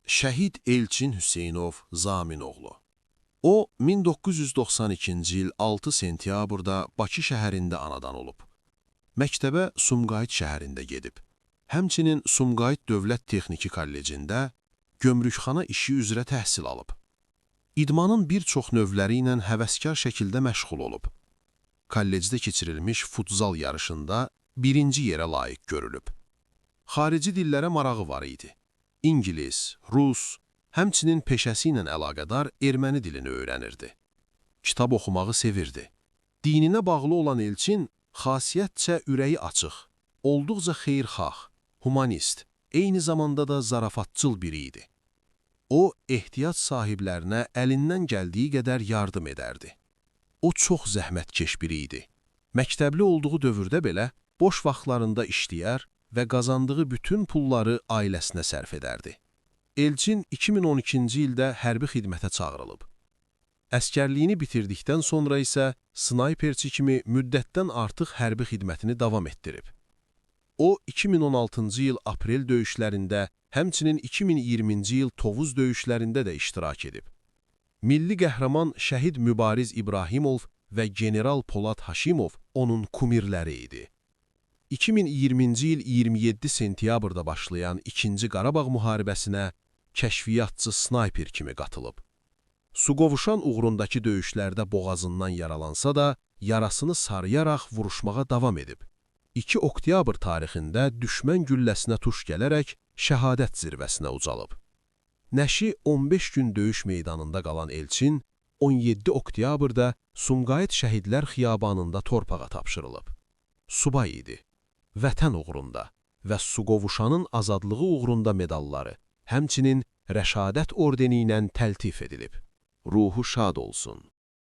Şəhid Elçin Hüseynov Zaminoğlu. O, 1992-ci il 6 sentyabrda Bakı şəhərində anadan olub. Məktəbə Sumqayıt şəhərində gedib. Həmçinin Sumqayıt Dövlət Texniki Kollecində gömrükxana işi üzrə təhsil alıb. İdmanın bir çox növləri ilə həvəskar şəkildə məşğul olub. Kollecdə keçirilmiş futzal yarışında birinci yerə layiq görülüb. Xarici dillərə marağı var idi. İngilis, Rus, həmçinin peşəsi ilə əlaqədar erməni dilini öyrənirdi. Kitab oxumağı sevirdi. Dininə bağlı olan Elçin xasiyyətcə ürəyi açıq, olduqca xeyirxah, humanist, eyni zamanda da zarafatçıl biri idi. O, ehtiyac sahiblərinə əlindən gəldiyi qədər yardım edərdi. O, çox zəhmətkeş biri idi. Məktəbli olduğu dövrdə belə boş vaxtlarında işləyər və qazandığı bütün pulları ailəsinə sərf edərdi. Elçin 2012-ci ildə hərbi xidmətə çağırılıb. Əskərliyini bitirdikdən sonra isə snayperçi kimi müddətdən artıq hərbi xidmətini davam etdirib. O, 2016-cı il aprel döyüşlərində, həmçinin 2020-ci il Tovuz döyüşlərində də iştirak edib. Milli qəhrəman şəhid Mübariz İbrahimov və general Polad Haşimov onun kumirləri idi. 2020-ci il 27 sentyabrda başlayan 2-ci Qarabağ müharibəsinə kəşfiyyatçı snayper kimi qatılıb. Suqovuşan uğrundakı döyüşlərdə boğazından yaralansa da, yarasını sarıyaraq vuruşmağa davam edib. 2 oktyabr tarixində düşmən gülləsinə tuş gələrək şəhadət zirvəsinə ucalıb. Nəşi 15 gün döyüş meydanında qalan Elçin, 17 oktyabrda Sumqayıt Şəhidlər Xiyabanında torpağa tapşırılıb. Subay idi. Vətən uğrunda və Suqovuşanın azadlığı uğrunda medalları, həmçinin Rəşadət ordeni ilə təltif edilib. Ruhu şad olsun.